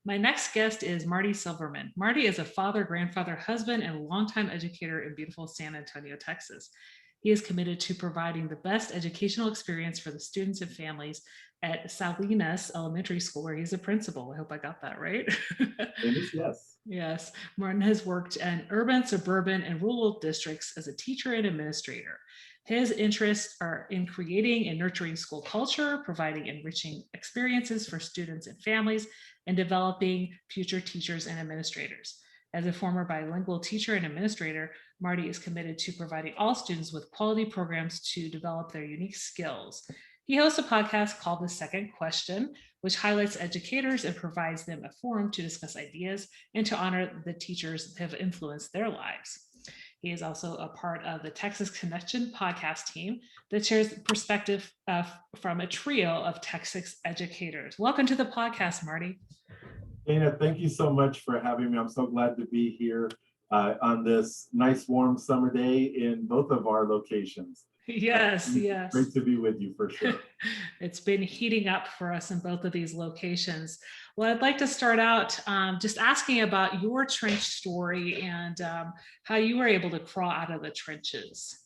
My next guest is Marty Silverman. Marty is a father, grandfather, husband, and longtime educator in beautiful San Antonio, Texas. He is committed to providing the best educational experience for the students and families at Salinas Elementary School, where he's a principal. I hope I got that right. Yes. Yes, Martin has worked in urban, suburban, and rural districts as a teacher and administrator. His interests are in creating and nurturing school culture, providing enriching experiences for students and families, and developing future teachers and administrators. As a former bilingual teacher and administrator, Marty is committed to providing all students with quality programs to develop their unique skills. He hosts a podcast called The Second Question, which highlights educators and provides them a forum to discuss ideas and to honor the teachers that have influenced their lives. He is also a part of the Texas Connection podcast team that shares perspective from a trio of Texas educators. Welcome to the podcast, Marty. Dana, thank you so much for having me. I'm so glad to be here on this nice warm summer day in both of our locations. Yes, Great yes. to be with you for sure. It's been heating up for us in both of these locations. Well, I'd like to start out just asking about your trench story and how you were able to crawl out of the trenches.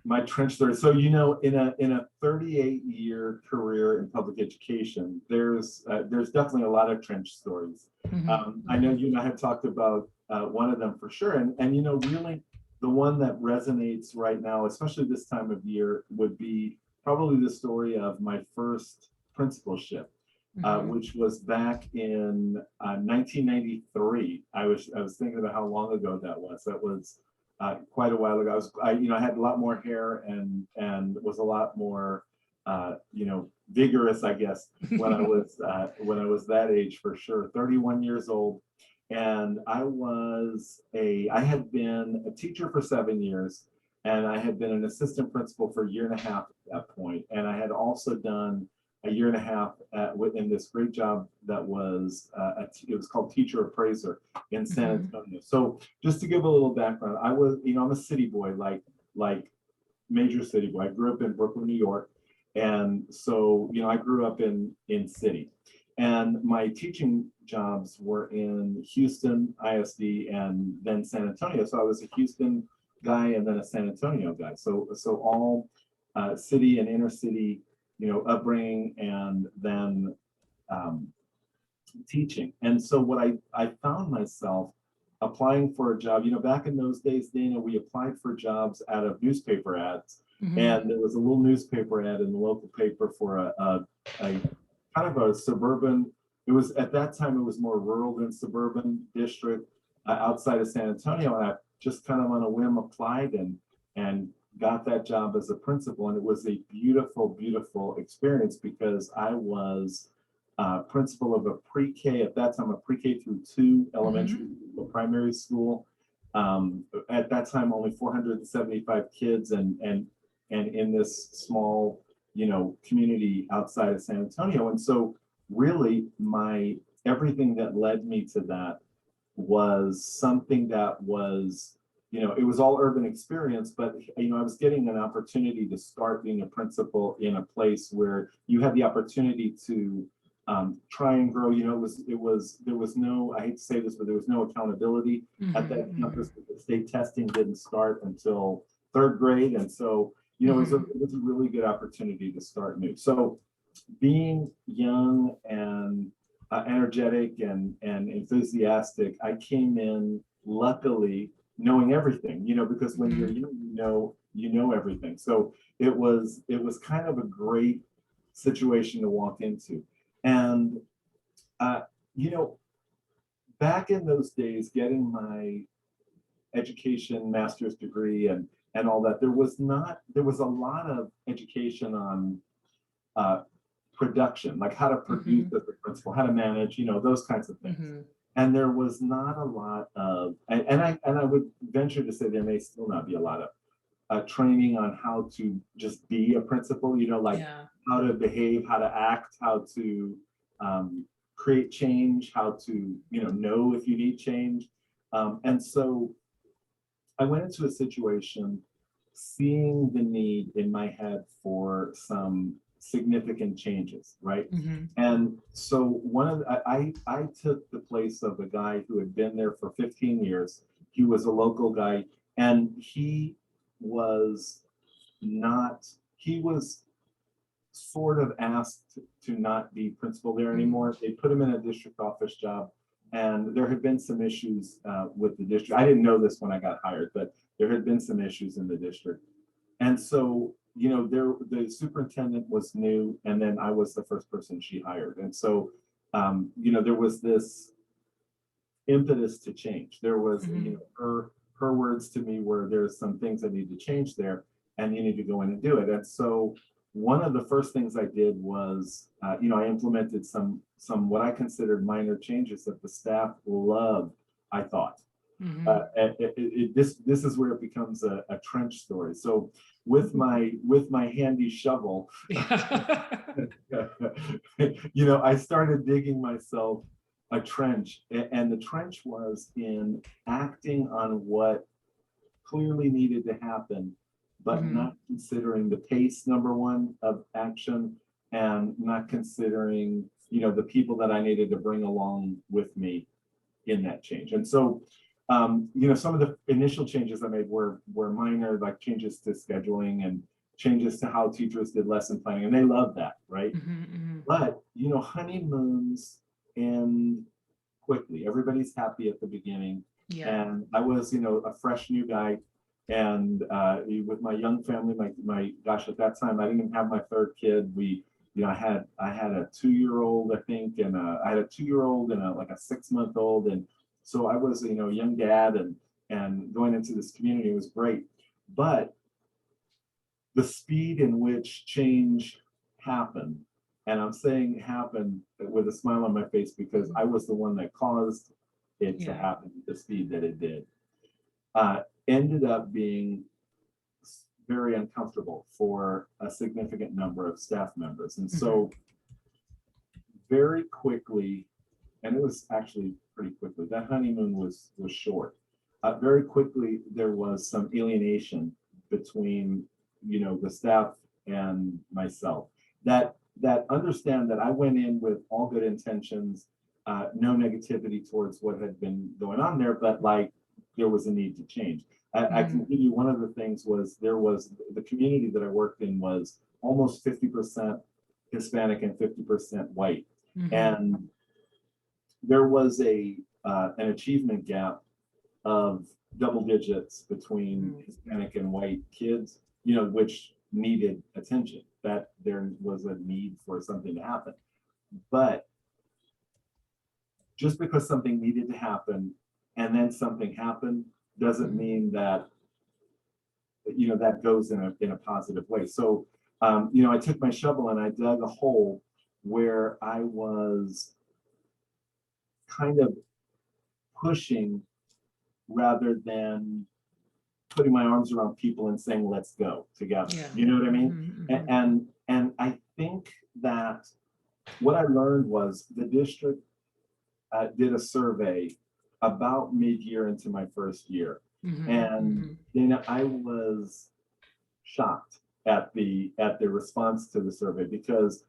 My trench story. So, in a 38-year career in public education, there's definitely a lot of trench stories. I know you and I have talked about one of them for sure, and really the one that resonates right now, especially this time of year, would be probably the story of my first principalship, which was back in 1993. I was thinking about how long ago that was. That was quite a while ago. I had a lot more hair and was a lot more vigorous, I guess, when I was that age for sure. 31 years old, and I had been a teacher for 7 years, and I had been an assistant principal for a year and a half at that point, and I had also done a year and a half in this great job that was it was called teacher appraiser in San Antonio. So just to give a little background, I'm a city boy, like major city boy. I grew up in Brooklyn, New York, and so I grew up in city, and my teaching jobs were in Houston ISD and then San Antonio. So I was a Houston guy and then a San Antonio guy. So all city and inner city upbringing, and then teaching. And so what I found myself applying for a job, back in those days, Dana, we applied for jobs out of newspaper ads. And there was a little newspaper ad in the local paper for a kind of a suburban, at that time, it was more rural than suburban district outside of San Antonio. And I just kind of on a whim applied and got that job as a principal, and it was a beautiful, beautiful experience because I was principal of a pre-K at that time, a pre-K through 2 elementary primary school. At that time, only 475 kids, and in this small, community outside of San Antonio. And so, really, everything that led me to that was something that was it was all urban experience, but I was getting an opportunity to start being a principal in a place where you had the opportunity to try and grow. There was no, I hate to say this, but there was no accountability at that campus because state testing didn't start until 3rd grade. And so, it was a really good opportunity to start new. So being young and energetic and enthusiastic, I came in luckily knowing everything, because when you're young, you know everything. So it was kind of a great situation to walk into. And back in those days, getting my education, master's degree, and all that, there was a lot of education on production, like how to produce as a principal, how to manage, those kinds of things. And there was not a lot of, and I would venture to say there may still not be a lot of training on how to just be a principal, how to behave, how to act, how to create change, how to, know if you need change. And so I went into a situation seeing the need in my head for some significant changes, right? Mhm. And so I took the place of a guy who had been there for 15 years. He was a local guy, and was not, he was sort of asked to not be principal there anymore. They put him in a district office job, and there had been some issues with the district. I didn't know this when I got hired, but there had been some issues in the district. And so, the superintendent was new, and then I was the first person she hired. And so, there was this impetus to change. There was, her words to me were, there's some things that need to change there, and you need to go in and do it. And so, one of the first things I did was, I implemented some what I considered minor changes that the staff loved, I thought. This is where it becomes a trench story. So with my handy shovel, I started digging myself a trench, and the trench was in acting on what clearly needed to happen, but not considering the pace, number one, of action, and not considering, the people that I needed to bring along with me in that change. And so, some of the initial changes I made were minor, like changes to scheduling and changes to how teachers did lesson planning, and they loved that, right? But, honeymoons end quickly. Everybody's happy at the beginning. Yeah. And I was, a fresh new guy. And with my young family, my gosh, at that time, I didn't even have my third kid. I had a 2-year-old, I think, and I had a 2-year-old and like a 6-month-old. And so I was, a young dad, and going into this community was great. But the speed in which change happened, and I'm saying happened with a smile on my face because I was the one that caused it to happen, the speed that it did, ended up being very uncomfortable for a significant number of staff members. And so very quickly, and it was actually pretty quickly, that honeymoon was short. Very quickly, there was some alienation between, the staff and myself. That understand that I went in with all good intentions, no negativity towards what had been going on there, but like there was a need to change. I can give you one of the things was the community that I worked in was almost 50% Hispanic and 50% white. And there was an achievement gap of double digits between Hispanic and white kids, which needed attention, that there was a need for something to happen. But just because something needed to happen and then something happened doesn't mean that, that goes in a positive way. So, I took my shovel and I dug a hole where I was kind of pushing rather than putting my arms around people and saying, let's go together. You know what I mean? And I think that what I learned was the district did a survey about mid-year into my first year. And I was shocked at the response to the survey because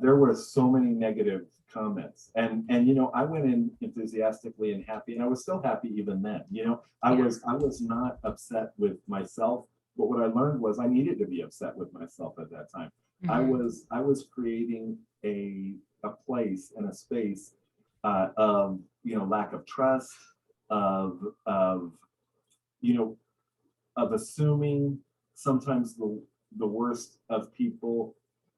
there were so many negative comments, and I went in enthusiastically and happy, and I was still happy even then. I was not upset with myself, but what I learned was I needed to be upset with myself at that time. I was creating a place and a space of lack of trust, of assuming sometimes the worst of people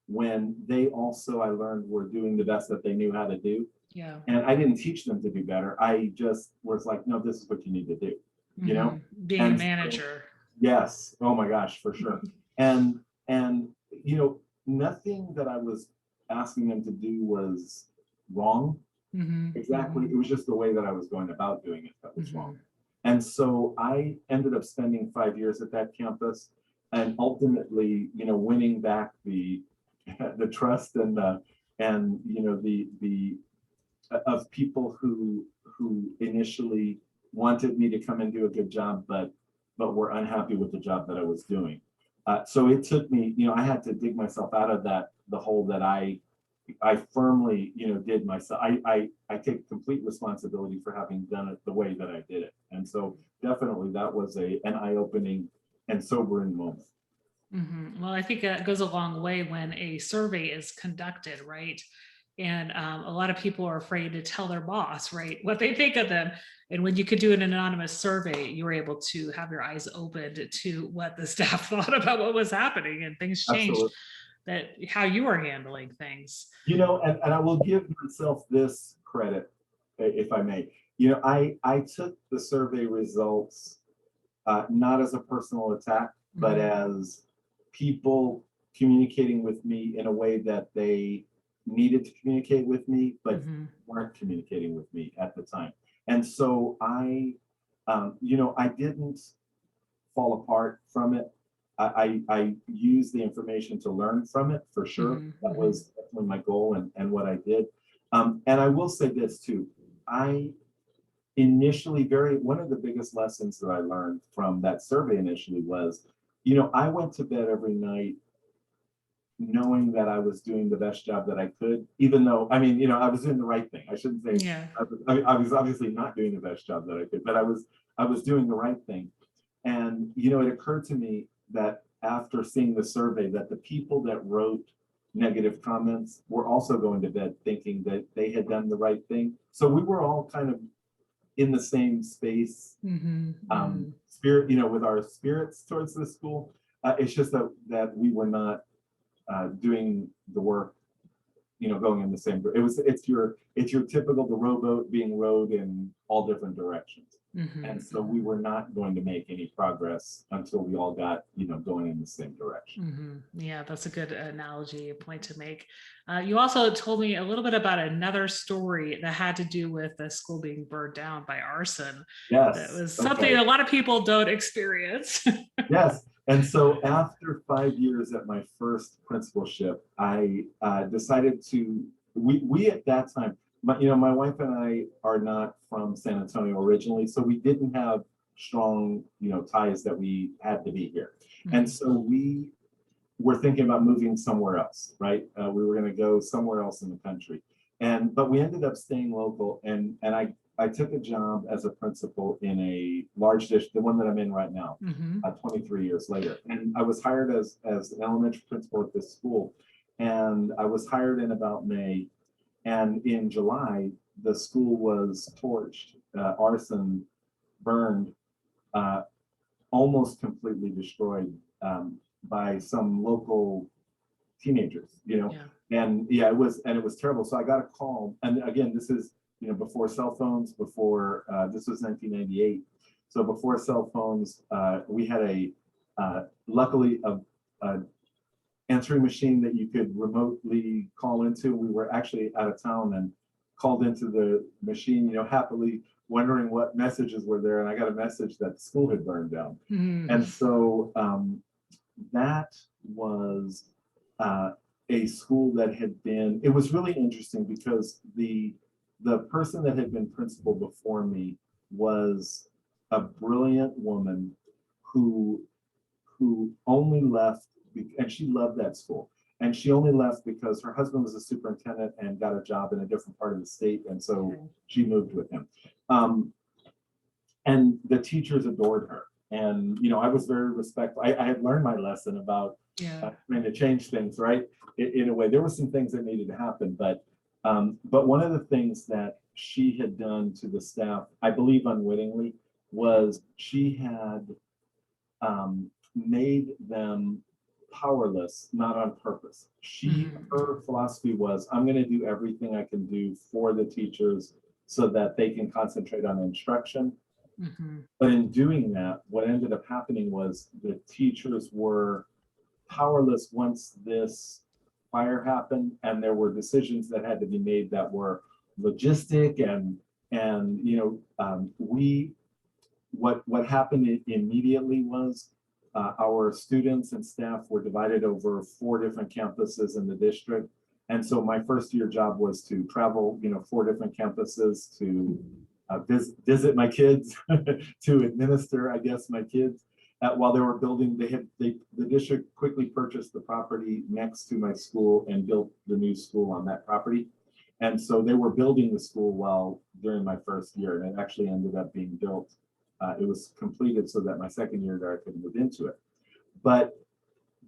when they also, I learned, were doing the best that they knew how to do. Yeah. And I didn't teach them to do better. I just was like, no, this is what you need to do. Being a manager. So, yes. Oh my gosh, for sure. And nothing that I was asking them to do was wrong. Exactly. It was just the way that I was going about doing it that was wrong. And so I ended up spending 5 years at that campus, and ultimately, winning back the trust and the of people who initially wanted me to come and do a good job, but were unhappy with the job that I was doing. So it took me, I had to dig myself out of the hole that I firmly, did myself. I take complete responsibility for having done it the way that I did it. And so definitely that was an eye-opening and sobering moment. Well, I think that goes a long way when a survey is conducted, right? And a lot of people are afraid to tell their boss, right, what they think of them. And when you could do an anonymous survey, you were able to have your eyes opened to what the staff thought about what was happening, and things changed. Absolutely. That how you were handling things. And I will give myself this credit, if I may. I took the survey results not as a personal attack, but as people communicating with me in a way that they needed to communicate with me, but weren't communicating with me at the time. And so I didn't fall apart from it. I used the information to learn from it for sure. That was definitely my goal and what I did. And I will say this too. I initially one of the biggest lessons that I learned from that survey initially was, I went to bed every night knowing that I was doing the best job that I could, even though, I was doing the right thing. I shouldn't say Yeah. I was obviously not doing the best job that I could, but I was doing the right thing. And, it occurred to me that after seeing the survey that the people that wrote negative comments were also going to bed thinking that they had done the right thing. So we were all kind of in the same space, spirit, with our spirits towards the school. It's just that we were not doing the work, going in the same. It's your typical the rowboat being rowed in all different directions, and so we were not going to make any progress until we all got going in the same direction. Yeah, that's a good analogy, point to make. You also told me a little bit about another story that had to do with the school being burned down by arson. That Yes. was something a lot of people don't experience. Yes. And so after 5 years at my first principalship, I decided we at that time, my wife and I are not from San Antonio originally, so we didn't have strong, ties that we had to be here. And so we were thinking about moving somewhere else, right? We were going to go somewhere else in the country. But we ended up staying local, and I took a job as a principal in a large district, the one that I'm in right now, 23 years later. And I was hired as an elementary principal at this school. And I was hired in about May. And in July, the school was torched, arson, burned, almost completely destroyed by some local teenagers, And it was terrible. So I got a call. And again, this is before cell phones, before this was 1998. So before cell phones, we had luckily a answering machine that you could remotely call into. We were actually out of town and called into the machine, happily wondering what messages were there. And I got a message that the school had burned down. And so that was a school that had been, it was really interesting because the person that had been principal before me was a brilliant woman who only left, and she loved that school. And she only left because her husband was a superintendent and got a job in a different part of the state. And so she moved with him. And the teachers adored her. And, I was very respectful. I had learned my lesson about trying to change things, right? In a way, there were some things that needed to happen, but one of the things that she had done to the staff, I believe unwittingly, was she had made them powerless, not on purpose. Her philosophy was, I'm going to do everything I can do for the teachers so that they can concentrate on instruction. But in doing that, what ended up happening was the teachers were powerless once this fire happened, and there were decisions that had to be made that were logistic what happened immediately was our students and staff were divided over 4 different campuses in the district. And so my first year job was to travel, 4 different campuses to visit my kids, to administer, I guess, my kids. while they were building, the district quickly purchased the property next to my school and built the new school on that property. And so they were building the school while during my first year, and it actually ended up being built. It was completed so that my second year there I could move into it. But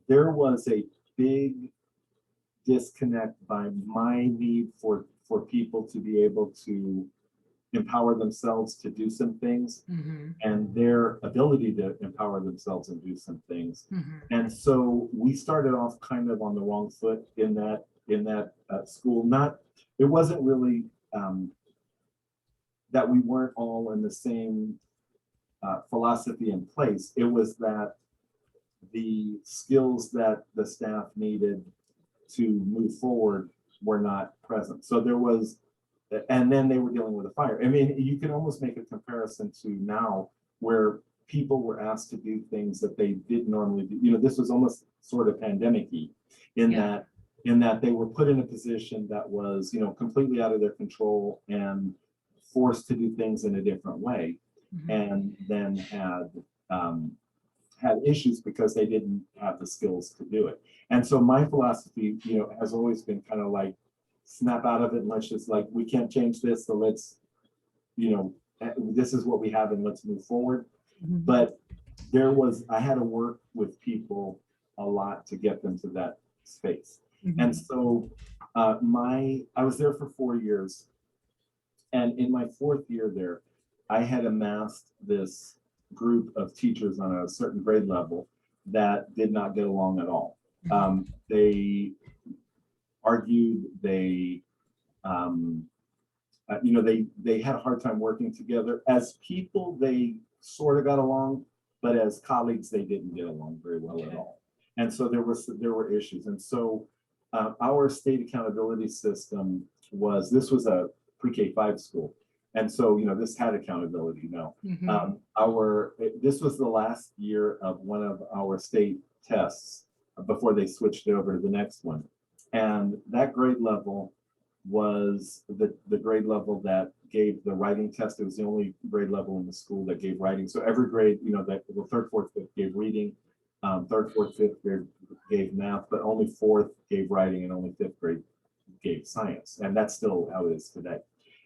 there was a big disconnect by my need for people to be able to empower themselves to do some things, and their ability to empower themselves and do some things. And so we started off kind of on the wrong foot in that school. It wasn't really that we weren't all in the same philosophy in place. It was that the skills that the staff needed to move forward were not present. So there was, and then they were dealing with a fire. I mean, you can almost make a comparison to now where people were asked to do things that they didn't normally do. You know, this was almost sort of pandemic-y in that they were put in a position that was, you know, completely out of their control and forced to do things in a different way, and then had issues because they didn't have the skills to do it. And so my philosophy, you know, has always been kind of like, snap out of it and let's just, like, we can't change this, so let's, you know, this is what we have and let's move forward. But I had to work with people a lot to get them to that space. And so I was there for 4 years, and in my 4th year there, I had amassed this group of teachers on a certain grade level that did not get along at all. They argued, they you know, they had a hard time working together. As people, they sort of got along, but as colleagues, they didn't get along very well at all. And so there were issues. And so our state accountability system this was a pre-K 5 school. And so, you know, this had accountability, you know. This was the last year of one of our state tests before they switched it over to the next one. And that grade level was the grade level that gave the writing test. It was the only grade level in the school that gave writing. So every grade, you know, that the 3rd, 4th, 5th gave reading, 3rd, 4th, 5th grade gave math, but only 4th gave writing and only 5th grade gave science. And that's still how it is today.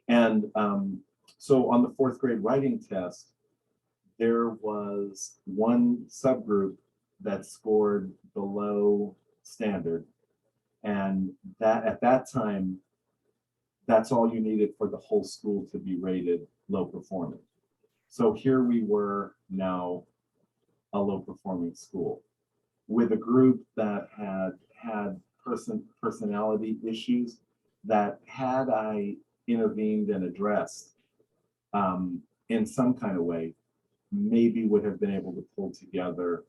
And so on the 4th grade writing test, there was one subgroup that scored below standard. And that at that time, that's all you needed for the whole school to be rated low performing. So here we were now, a low performing school with a group that had personality issues that, had I intervened and addressed in some kind of way, maybe would have been able to pull together.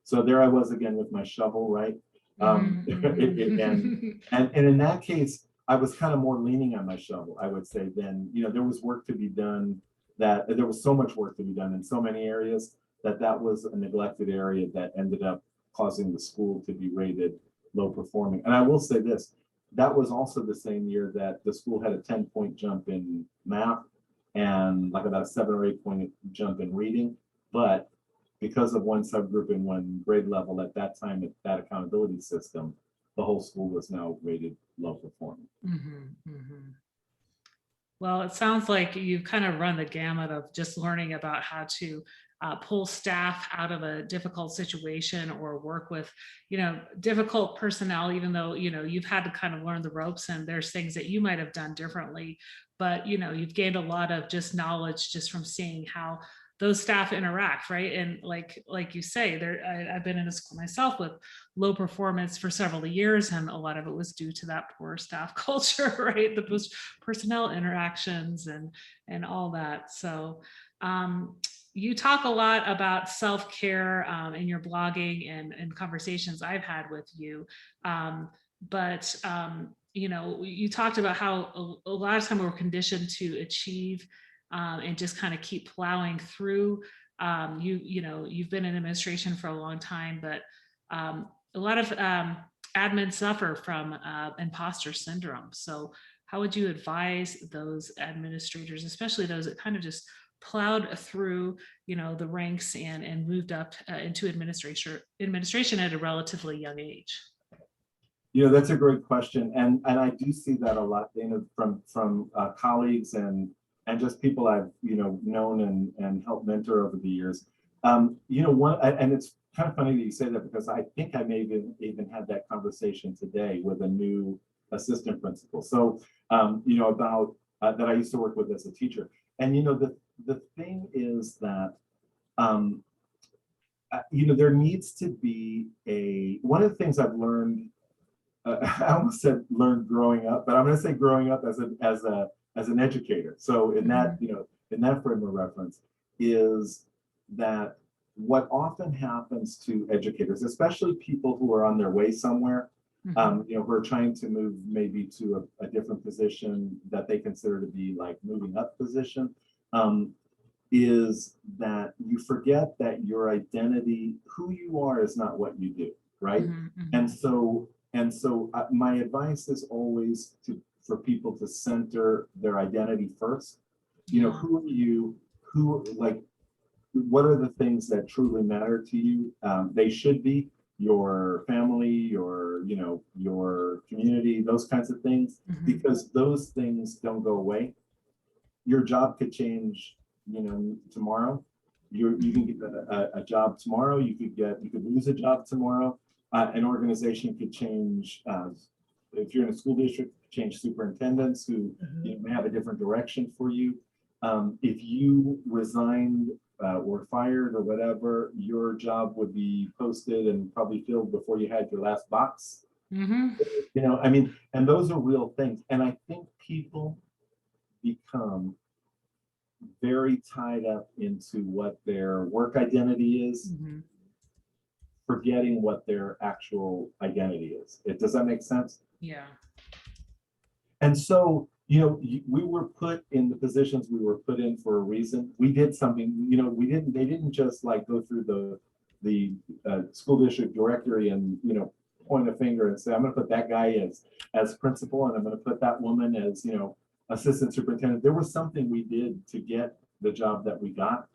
So there I was again with my shovel, right? And in that case, I was kind of more leaning on my shovel, I would say. Then, you know, there was work to be done, that there was so much work to be done in so many areas that was a neglected area that ended up causing the school to be rated low performing. And I will say this, that was also the same year that the school had a 10-point jump in math and like about a 7 or 8 point jump in reading. But because of one subgroup in one grade level at that time, at that accountability system, the whole school was now rated low performing. Well, it sounds like you've kind of run the gamut of just learning about how to pull staff out of a difficult situation or work with, you know, difficult personnel, even though, you know, you've had to kind of learn the ropes and there's things that you might have done differently, but, you know, you've gained a lot of just knowledge just from seeing how those staff interact, right? And like you say, I've been in a school myself with low performance for several years, and a lot of it was due to that poor staff culture, right? The personnel interactions and all that. So you talk a lot about self-care in your blogging and conversations I've had with you. But you know, you talked about how a lot of time we're conditioned to achieve and just kind of keep plowing through. You know, you've been in administration for a long time, but a lot of admin suffer from imposter syndrome. So how would you advise those administrators, especially those that kind of just plowed through, the ranks and moved up into administration at a relatively young age? That's a great question, and I do see that a lot, Dana, from colleagues and just people I've known and helped mentor over the years. And it's kind of funny that you say that, because I think I may even had that conversation today with a new assistant principal. So about that I used to work with as a teacher, and the thing is that there needs to be one of the things I've learned. I almost said learned growing up, but I'm going to say growing up as an educator. So in that in that frame of reference is that what often happens to educators, especially people who are on their way somewhere, who are trying to move maybe to a different position that they consider to be like moving up position, is that you forget that your identity, who you are, is not what you do, right? And so my advice is always for people to center their identity first. Who are you? What are the things that truly matter to you? They should be your family, your community, those kinds of things, because those things don't go away. Your job could change, tomorrow. You can get a job tomorrow. You could lose a job tomorrow. An organization could change. If you're in a school district, change superintendents who may have a different direction for you. If you resigned or fired or whatever, your job would be posted and probably filled before you had your last box. And those are real things. And I think people become very tied up into what their work identity is, forgetting what their actual identity is. Does that make sense? Yeah. And so, we were put in the positions we were put in for a reason. We did something, they didn't just like go through the school district directory and, point a finger and say, I'm going to put that guy as principal, and I'm going to put that woman as, assistant superintendent. There was something we did to get the job that we got.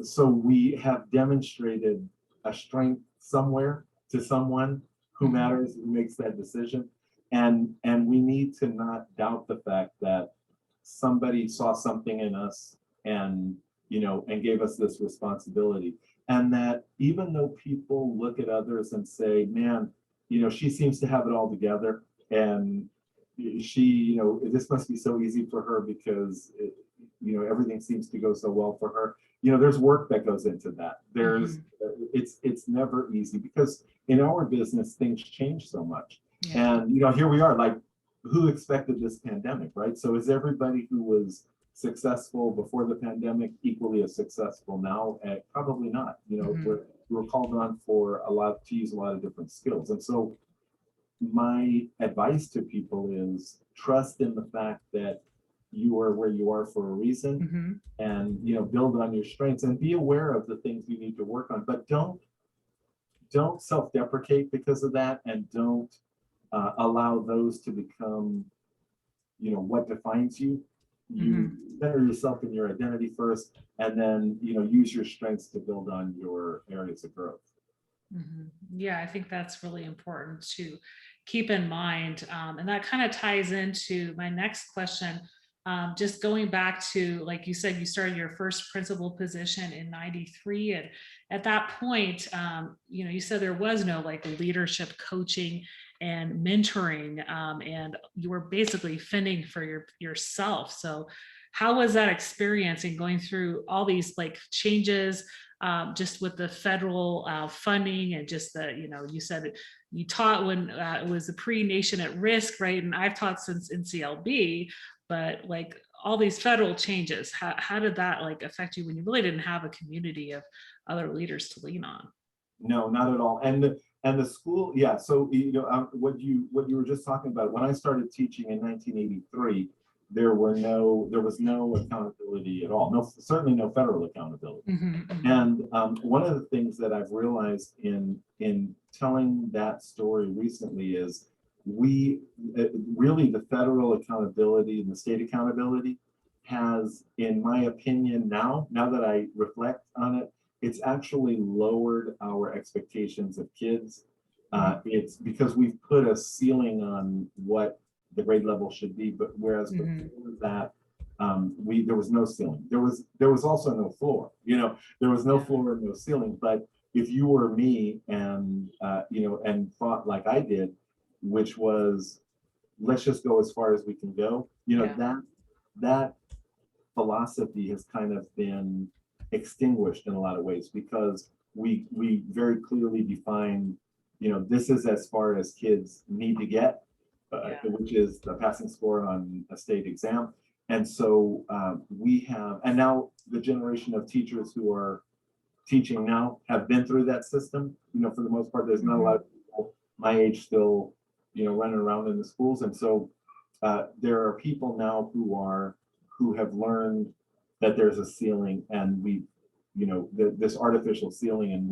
So we have demonstrated a strength somewhere to someone who matters, who makes that decision. And we need to not doubt the fact that somebody saw something in us and gave us this responsibility. And that even though people look at others and say, man, she seems to have it all together, and she, this must be so easy for her because everything seems to go so well for her. There's work that goes into that. It's never easy, because in our business things change so much. And here we are, like, who expected this pandemic, right? So is everybody who was successful before the pandemic equally as successful now? Probably not. We're called on to use a lot of different skills. And so my advice to people is trust in the fact that you are where you are for a reason, and build on your strengths and be aware of the things you need to work on, but don't self-deprecate because of that, and don't allow those to become what defines you. You center yourself in your identity first, and then use your strengths to build on your areas of growth. Yeah, I think that's really important to keep in mind. And that kind of ties into my next question. Just going back to, like you said, you started your first principal position in '93. And at that point, you said there was no like leadership coaching and mentoring, and you were basically fending for yourself. So how was that experience in going through all these like changes, just with the federal funding, and just you said you taught when it was a pre-nation at risk, right? And I've taught since NCLB, but like all these federal changes, how did that like affect you when you really didn't have a community of other leaders to lean on? No, not at all. And the school, yeah. So what you were just talking about, when I started teaching in 1983, there was no accountability at all. No, certainly no federal accountability. And one of the things that I've realized in telling that story recently is really the federal accountability and the state accountability has, in my opinion, now that I reflect on it, it's actually lowered our expectations of kids. It's because we've put a ceiling on what the grade level should be, but whereas before that, there was no ceiling. There was also no floor. There was no floor and no ceiling. But if you were me and and thought like I did, which was, let's just go as far as we can go, that philosophy has kind of been extinguished in a lot of ways, because we very clearly define, this is as far as kids need to get, which is the passing score on a state exam. And so we have, and now the generation of teachers who are teaching now have been through that system. For the most part, there's not a lot of people my age still, running around in the schools. And so there are people now who have learned that there's a ceiling, and this artificial ceiling, and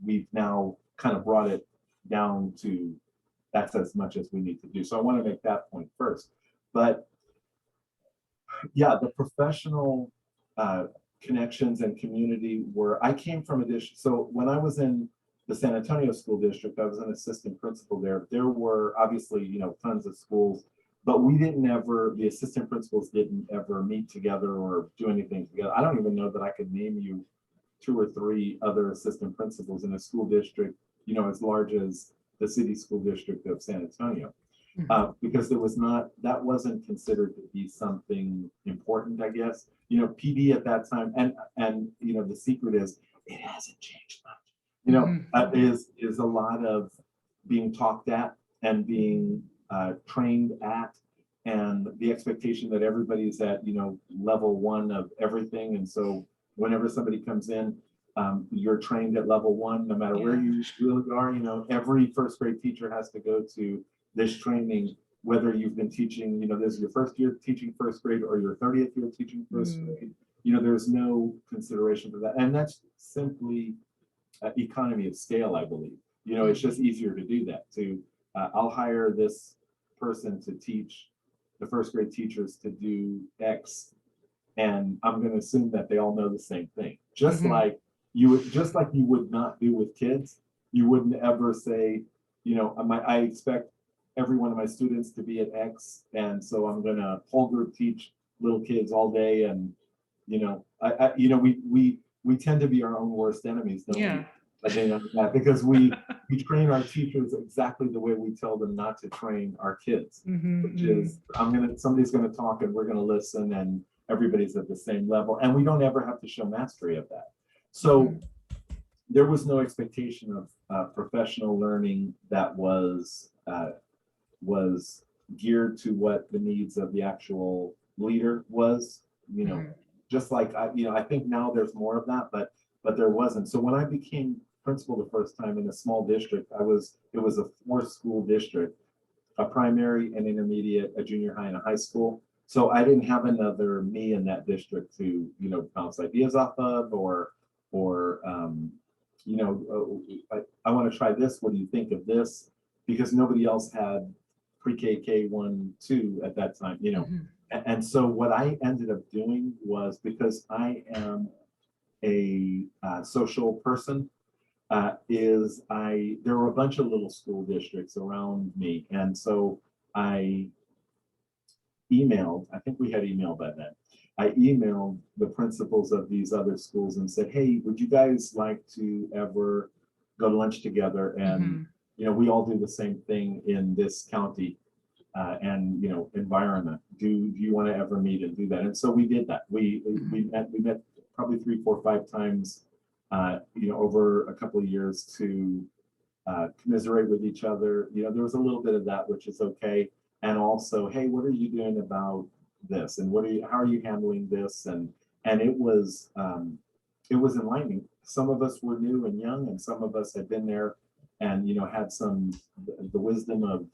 we've now kind of brought it down to that's as much as we need to do. So I want to make that point first. But yeah, the professional connections and community I came from a district. So when I was in the San Antonio School District, I was an assistant principal there. There were obviously, tons of schools, but the assistant principals didn't ever meet together or do anything together. I don't even know that I could name you 2 or 3 other assistant principals in a school district, as large as the city school district of San Antonio. Because that wasn't considered to be something important, I guess. PD at that time, and the secret is it hasn't changed much. Is a lot of being talked at and being trained at, and the expectation that everybody's at level 1 of everything. And so whenever somebody comes in, you're trained at level 1, no matter where you really are. Every first grade teacher has to go to this training, whether you've been teaching, this is your first year teaching first grade or your 30th year teaching first grade. There's no consideration for that. And that's simply economy of scale, I believe. It's just easier to do that. I'll hire this person to teach the first grade teachers to do X, and I'm going to assume that they all know the same thing. Just like you would not do with kids. You wouldn't ever say, I expect every one of my students to be at X, and so I'm going to whole group teach little kids all day. And we tend to be our own worst enemies, don't we? Because we train our teachers exactly the way we tell them not to train our kids, which is somebody's gonna talk and we're gonna listen, and everybody's at the same level, and we don't ever have to show mastery of that. So there was no expectation of professional learning that was geared to what the needs of the actual leader was. Just like I think now there's more of that, but there wasn't. So when I became principal the first time in a small district, it was a 4-school district, a primary, an intermediate, a junior high, and a high school. So I didn't have another me in that district to bounce ideas off of, or I want to try this. What do you think of this? Because nobody else had pre-K, K1, 2 at that time. And so what I ended up doing was, because I am a social person, there were a bunch of little school districts around me, and so I emailed, I think we had email by then, I emailed the principals of these other schools and said, hey, would you guys like to ever go to lunch together? And we all do the same thing in this county and environment. Do you want to ever meet and do that? And so we did that. We met probably 3, 4, 5 times over a couple of years to commiserate with each other. There was a little bit of that, which is okay. And also, hey, what are you doing about this? And how are you handling this? And it was enlightening. Some of us were new and young, and some of us had been there and had the wisdom of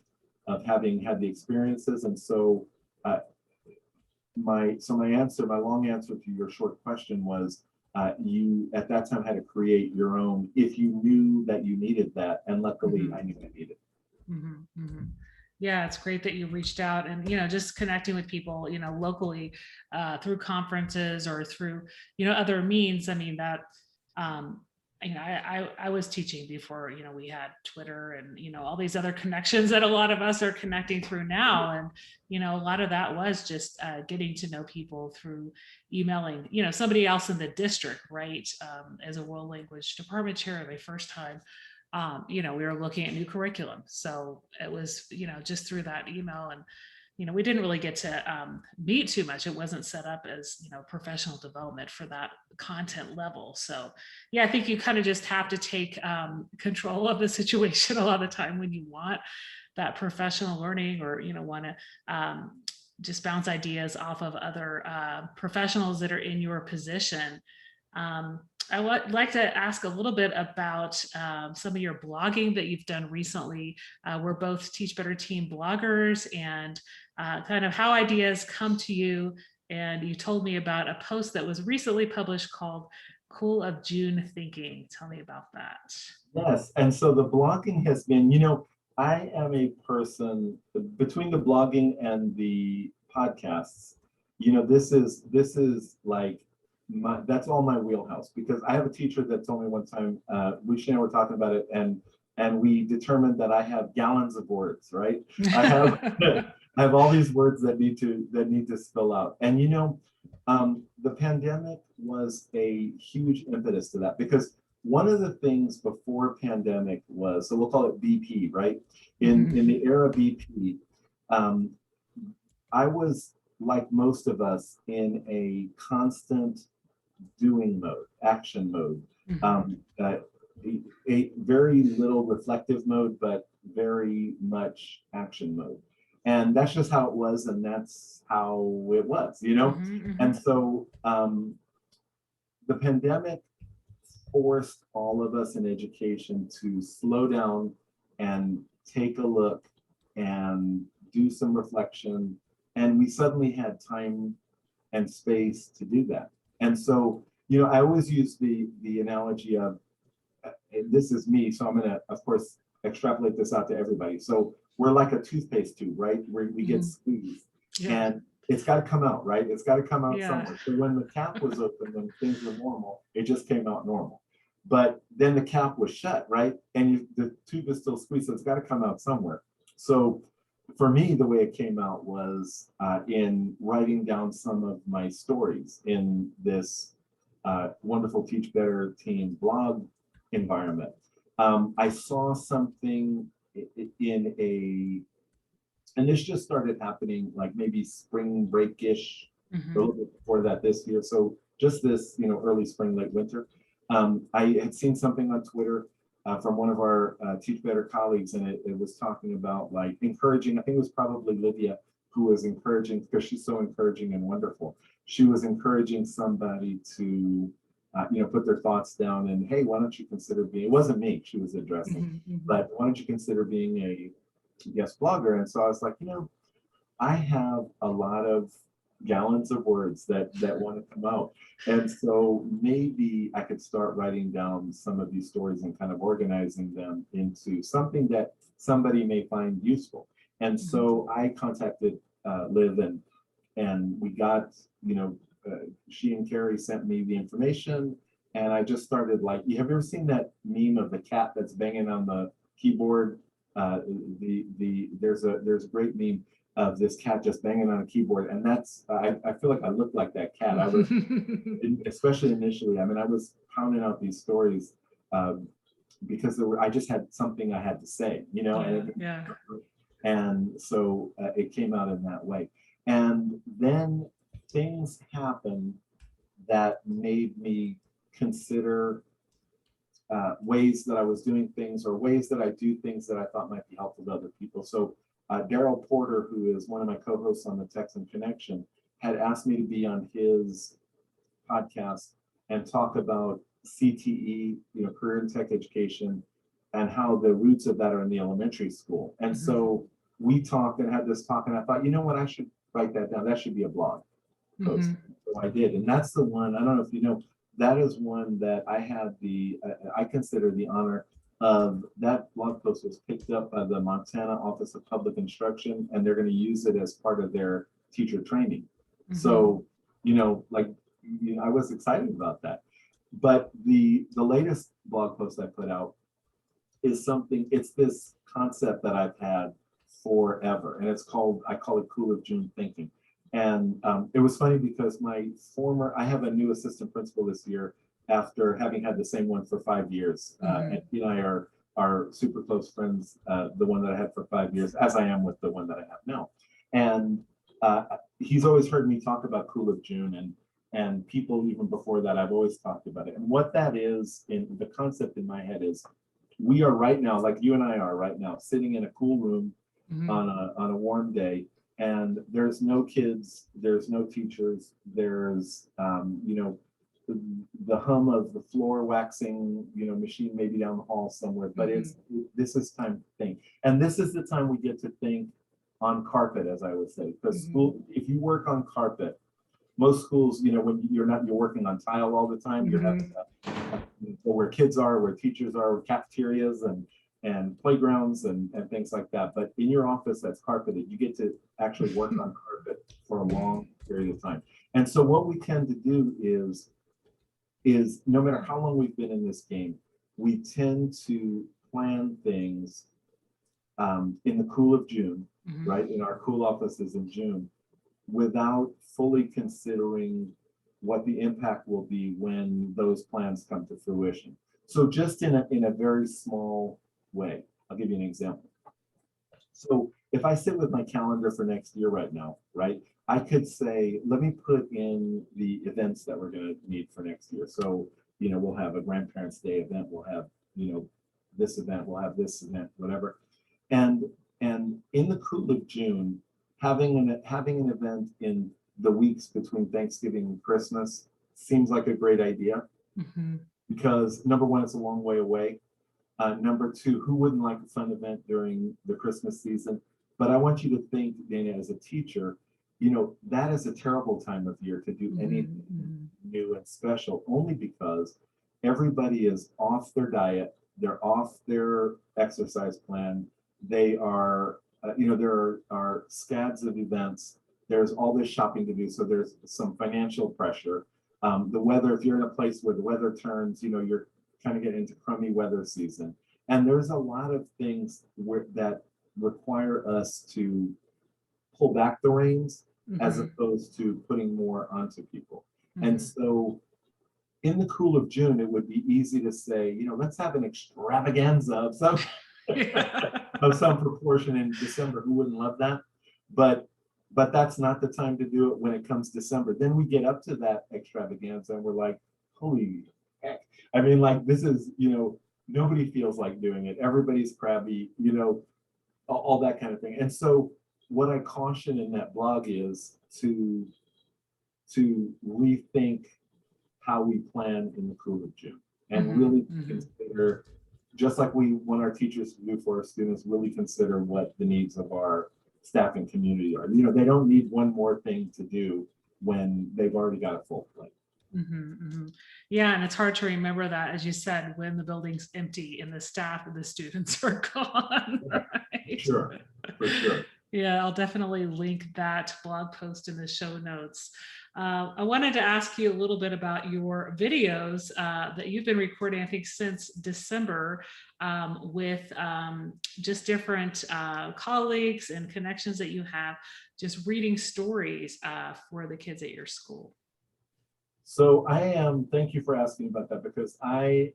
having had the experiences. And so my long answer to your short question was, you at that time had to create your own if you knew that you needed that, and luckily I knew I needed it. Yeah, it's great that you reached out and, just connecting with people, locally, through conferences or through, other means. I mean, that, um, I was teaching before, we had Twitter and, all these other connections that a lot of us are connecting through now. And, a lot of that was just getting to know people through emailing, somebody else in the district, right? As a world language department chair, my first time, we were looking at new curriculum. So it was, just through that email. And, we didn't really get to meet too much. It wasn't set up as, professional development for that content level. So yeah, I think you kind of just have to take control of the situation a lot of the time when you want that professional learning, or, want to just bounce ideas off of other professionals that are in your position. Um, I would like to ask a little bit about some of your blogging that you've done recently. We're both Teach Better Team bloggers, and kind of how ideas come to you. And you told me about a post that was recently published called Cool of June Thinking. Tell me about that. Yes, and so the blogging has been, I am a person between the blogging and the podcasts, this is like that's all my wheelhouse, because I have a teacher that told me one time, we and I were talking about it, and we determined that I have gallons of words, right? I have I have all these words that need to spill out. And the pandemic was a huge impetus to that, because one of the things before pandemic was, so we'll call it BP, right? In the era BP, um, I was, like most of us, in a constant doing mode, action mode, a very little reflective mode, but very much action mode. And that's just how it was, and that's how it was. And so the pandemic forced all of us in education to slow down and take a look and do some reflection. And we suddenly had time and space to do that. And so, I always use the analogy of, and this is me, so I'm gonna, of course, extrapolate this out to everybody. So we're like a toothpaste tube, right? Where we get squeezed, Yeah. and it's got to come out, right? It's got to come out Yeah. somewhere. So when the cap was open, when things were normal, it just came out normal. But then the cap was shut, right? And the tube is still squeezed, so it's got to come out somewhere. So for me, the way it came out was in writing down some of my stories in this wonderful Teach Better Team blog environment. I saw something in and this just started happening like maybe spring break-ish, a little bit before that this year. So just this, early spring, late winter. I had seen something on Twitter from one of our Teach Better colleagues, and it was talking about like encouraging, I think it was probably Lydia, who was encouraging, because she's so encouraging and wonderful. She was encouraging somebody to, put their thoughts down and, hey, why don't you consider being, it wasn't me she was addressing, but why don't you consider being a guest blogger? And so I was like, I have a lot of gallons of words that want to come out. And so maybe I could start writing down some of these stories and kind of organizing them into something that somebody may find useful. And so I contacted Liv, and we got, she and Carrie sent me the information, and I just started like, have you ever seen that meme of the cat that's banging on the keyboard? There's a great meme of this cat just banging on a keyboard, and that's I feel like I look like that cat. I was, especially initially. I mean, I was pounding out these stories because I just had something I had to say, and so it came out in that way. And then things happened that made me consider ways that I was doing things, or ways that I do things that I thought might be helpful to other people. So Daryl Porter, who is one of my co-hosts on the Texan Connection, had asked me to be on his podcast and talk about CTE, career and tech education, and how the roots of that are in the elementary school. And so we talked and had this talk, and I thought, I should write that down. That should be a blog post. So I did. And that's the one, I don't know if you know, that is one that I had I consider the honor that blog post was picked up by the Montana Office of Public Instruction, and they're going to use it as part of their teacher training. So, like, I was excited about that. But the latest blog post I put out is something, it's this concept that I've had forever, and I call it Cool of June thinking. And it was funny because I have a new assistant principal this year after having had the same one for 5 years. And he and I are super close friends, the one that I had for 5 years, as I am with the one that I have now. And he's always heard me talk about Cool of June, and people even before that, I've always talked about it. And what that is, in the concept in my head is, we are right now, like you and I are right now, sitting in a cool room on a warm day, and there's no kids, there's no teachers, there's the hum of the floor waxing, machine maybe down the hall somewhere, but this is time to think. And this is the time we get to think on carpet, as I would say, because school, if you work on carpet, most schools, when you're working on tile all the time, you're having where kids are, where teachers are, where cafeterias and playgrounds and things like that. But in your office that's carpeted, you get to actually work on carpet for a long period of time. And so what we tend to do is no matter how long we've been in this game, we tend to plan things in the cool of June, right? In our cool offices in June, without fully considering what the impact will be when those plans come to fruition. So just in a very small way, I'll give you an example. So if I sit with my calendar for next year right now, right, I could say, let me put in the events that we're going to need for next year. So, we'll have a Grandparents' Day event, we'll have, this event, we'll have this event, whatever. And in the cool of June, having an event in the weeks between Thanksgiving and Christmas seems like a great idea, because number one, it's a long way away. Number two, who wouldn't like a fun event during the Christmas season? But I want you to think, Dana, as a teacher, that is a terrible time of year to do anything new and special, only because everybody is off their diet, they're off their exercise plan, they are, there are scads of events, there's all this shopping to do, so there's some financial pressure. The weather, if you're in a place where the weather turns, you're kind of getting into crummy weather season. And there's a lot of things that require us to pull back the reins as opposed to putting more onto people. And so in the cool of June, it would be easy to say, let's have an extravaganza of some of some proportion in December. Who wouldn't love that? But that's not the time to do it when it comes December. Then we get up to that extravaganza and we're like, holy heck. I mean, like, this is, nobody feels like doing it. Everybody's crabby, all that kind of thing. And so what I caution in that blog is to rethink how we plan in the cool of June, and really consider, just like we want our teachers to do for our students, really consider what the needs of our staff and community are. They don't need one more thing to do when they've already got a full plate. Yeah, and it's hard to remember that, as you said, when the building's empty and the staff and the students are gone. Right? Sure, for sure. Yeah, I'll definitely link that blog post in the show notes. I wanted to ask you a little bit about your videos that you've been recording, I think, since December, with just different colleagues and connections that you have, just reading stories for the kids at your school. So thank you for asking about that, because I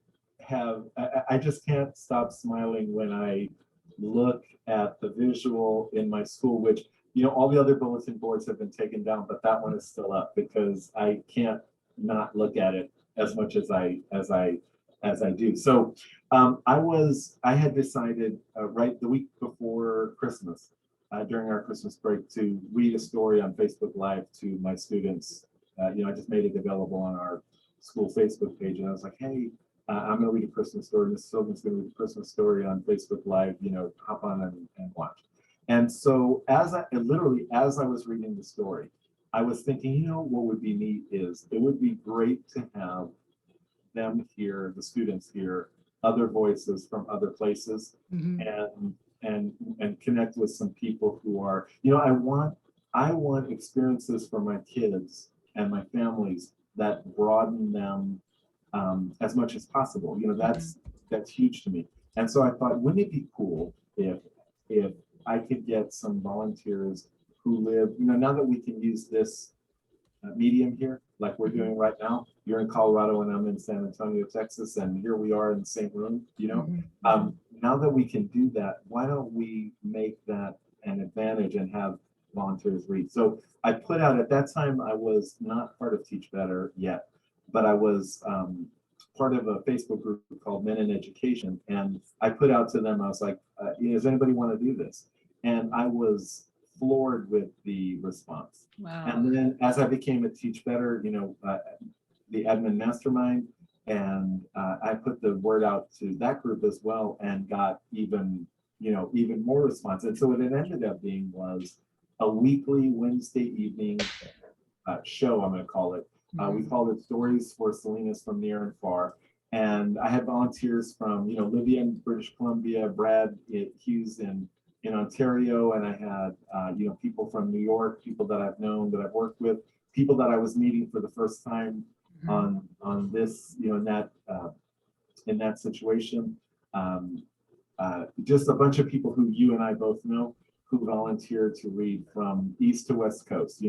just can't stop smiling when I look at the visual in my school, which, all the other bulletin boards have been taken down, but that one is still up because I can't not look at it as much as I do. So I had decided right the week before Christmas, during our Christmas break, to read a story on Facebook Live to my students. I just made it available on our school Facebook page, and I was like, hey, I'm going to read a Christmas story. Mrs. Silverman's going to read a Christmas story on Facebook Live, hop on and watch. And so as I was reading the story, I was thinking, what would be neat is it would be great to have them here, the students here, other voices from other places, Mhm. and connect with some people who are, I want experiences for my kids and my families that broaden them as much as possible. That's huge to me. And so I thought, wouldn't it be cool if I could get some volunteers who live, now that we can use this medium here, like we're doing right now. You're in Colorado and I'm in San Antonio, Texas, and here we are in the same room, now that we can do that, why don't we make that an advantage and have volunteers read? So I put out, at that time, I was not part of Teach Better yet, but I was part of a Facebook group called Men in Education. And I put out to them, I was like, does anybody want to do this? And I was floored with the response. Wow. And then as I became a Teach Better, the admin mastermind, and I put the word out to that group as well and got even more response. And so what it ended up being was a weekly Wednesday evening show, I'm going to call it. We called it Stories for Salinas from Near and Far. And I had volunteers from, Livia in British Columbia, Brad Hughes in Ontario, and I had, people from New York, people that I've known, that I've worked with, people that I was meeting for the first time on this, in that situation. Just a bunch of people who you and I both know who volunteered to read from east to west coast,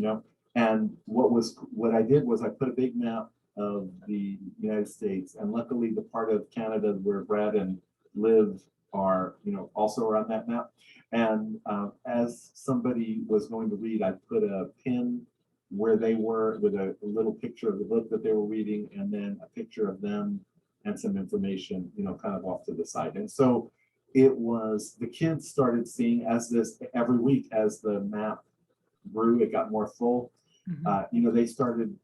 And what I did was I put a big map of the United States, and luckily the part of Canada where Brad and Liv are, also are on that map. And as somebody was going to read, I put a pin where they were with a little picture of the book that they were reading, and then a picture of them and some information, kind of off to the side. And so it was, the kids started seeing every week as the map grew, it got more full. They started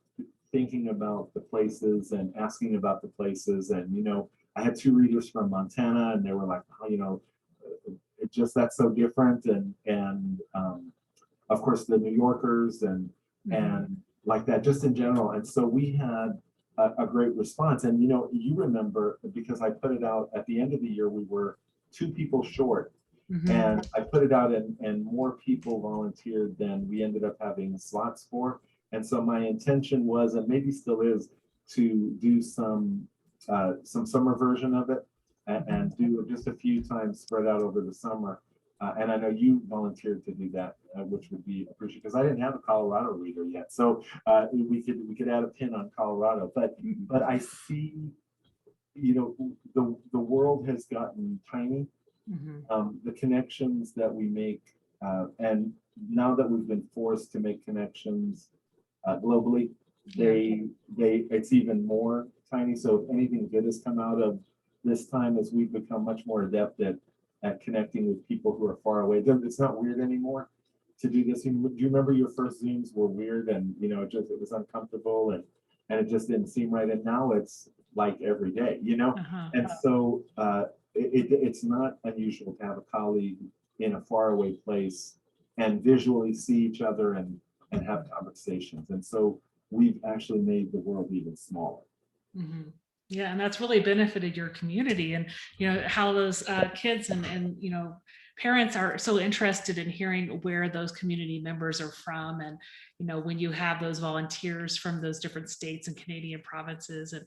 thinking about the places and asking about the places. And, I had 2 readers from Montana, and they were like, it just, that's so different. And of course the New Yorkers and like that, just in general. And so we had a great response. And, you remember, because I put it out at the end of the year, we were 2 people short. And I put it out, and more people volunteered than we ended up having slots for. And so my intention was, and maybe still is, to do some summer version of it and do just a few times spread out over the summer. And I know you volunteered to do that, which would be appreciated, because I didn't have a Colorado reader yet. So we could add a pin on Colorado. But I see, the world has gotten tiny. The connections that we make, and now that we've been forced to make connections globally, it's even more tiny. So if anything good has come out of this time, as we've become much more adept at connecting with people who are far away. It's not weird anymore to do this. Do you remember your first Zooms were weird, and it was uncomfortable, and it just didn't seem right. And now it's like every day, And so it's not unusual to have a colleague in a faraway place and visually see each other and have conversations. And so we've actually made the world even smaller. Yeah, and that's really benefited your community, and how those kids and parents are so interested in hearing where those community members are from. And when you have those volunteers from those different states and Canadian provinces, and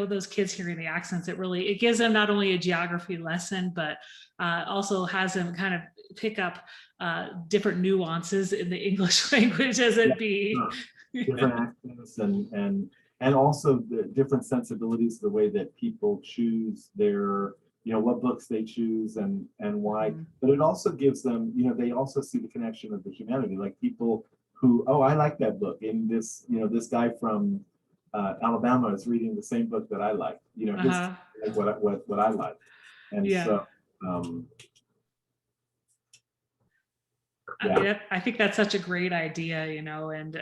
those kids hearing the accents, it gives them not only a geography lesson, but also has them kind of pick up different nuances in the English language as it be. Different accents and also the different sensibilities, the way that people choose their, what books they choose and why. But it also gives them, they also see the connection of the humanity, like people who, I like that book. And this, this guy from Alabama is reading the same book that I like, like what I like. And so, I think that's such a great idea, and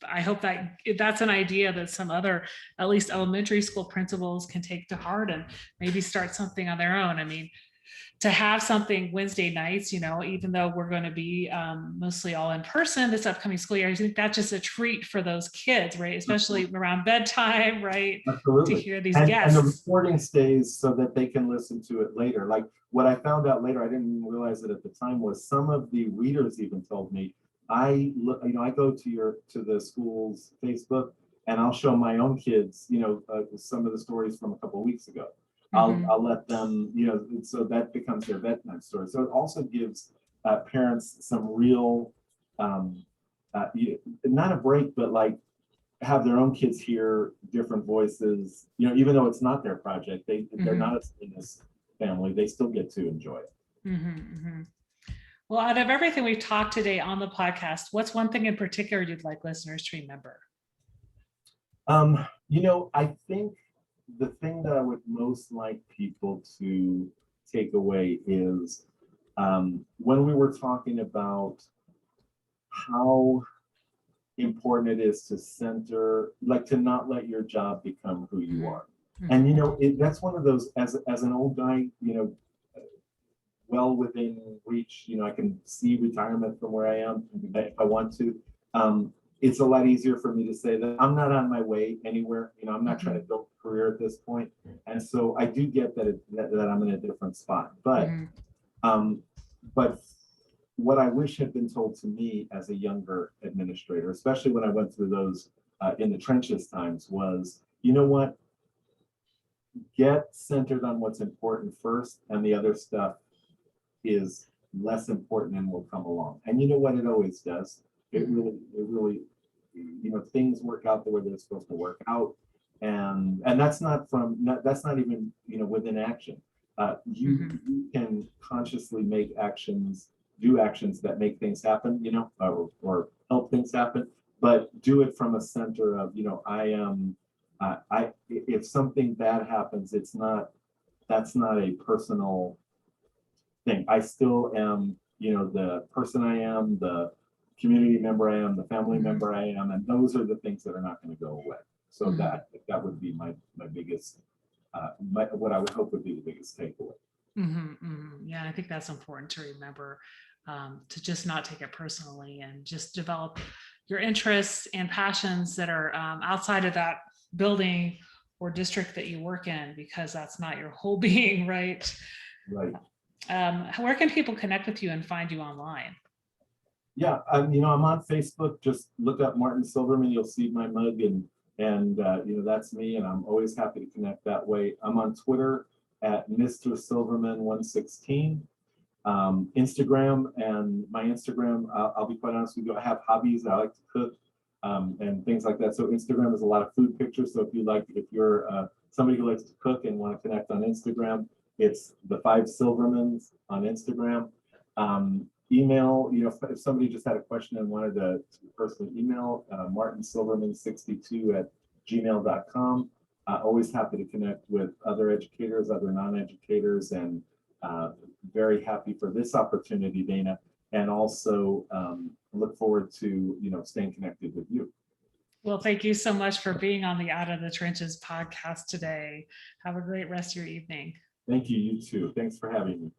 I hope that that's an idea that some other, at least elementary school principals, can take to heart and maybe start something on their own. I mean, to have something Wednesday nights, even though we're going to be mostly all in person this upcoming school year, I think that's just a treat for those kids, right? Especially around bedtime, right? To Absolutely. hear these And the guests. recording stays so that they can listen to it later. Like what I found out later, I didn't realize it at the time, was some of the readers even told me, I go to the school's Facebook and I'll show my own kids, some of the stories from a couple of weeks ago. I'll let them, so that becomes their bedtime story. So it also gives parents some real, not a break, but like have their own kids hear different voices. Even though it's not their project, they're not in this family, they still get to enjoy it. Well, out of everything we've talked today on the podcast, what's one thing in particular you'd like listeners to remember? I think the thing that I would most like people to take away is when we were talking about how important it is to center, like to not let your job become who you are. And that's one of those, as an old guy, well within reach, I can see retirement from where I am if I want to. It's a lot easier for me to say that I'm not on my way anywhere. I'm not trying to build a career at this point. And so I do get that I'm in a different spot. But what I wish had been told to me as a younger administrator, especially when I went through those in the trenches times, was, you know what? Get centered on what's important first, and the other stuff is less important and will come along. And you know what? It always does. It really, things work out the way they're supposed to work out. And that's not even, within action. You can consciously make do actions that make things happen, or help things happen, but do it from a center of, if something bad happens, that's not a personal thing. I still am, the person I am, the community member I am, the family member I am, and those are the things that are not going to go away. So that would be my biggest, what I would hope would be the biggest takeaway. Yeah, I think that's important to remember, to just not take it personally and just develop your interests and passions that are outside of that building or district that you work in, because that's not your whole being, right? Right. Where can people connect with you and find you online? Yeah, I'm on Facebook. Just look up Martin Silverman. You'll see my mug, and that's me. And I'm always happy to connect that way. I'm on Twitter at Mr. Silverman 116. Instagram, and my Instagram, I'll be quite honest with you, I have hobbies. I like to cook and things like that. So Instagram is a lot of food pictures. So if you're somebody who likes to cook and want to connect on Instagram, it's the 5 Silvermans on Instagram. Email, if somebody just had a question and wanted to personally email, martinsilverman62@gmail.com. Always happy to connect with other educators, other non-educators, and very happy for this opportunity, Dana, and also look forward to staying connected with you. Well, thank you so much for being on the Out of the Trenches podcast today. Have a great rest of your evening. Thank you. You too. Thanks for having me.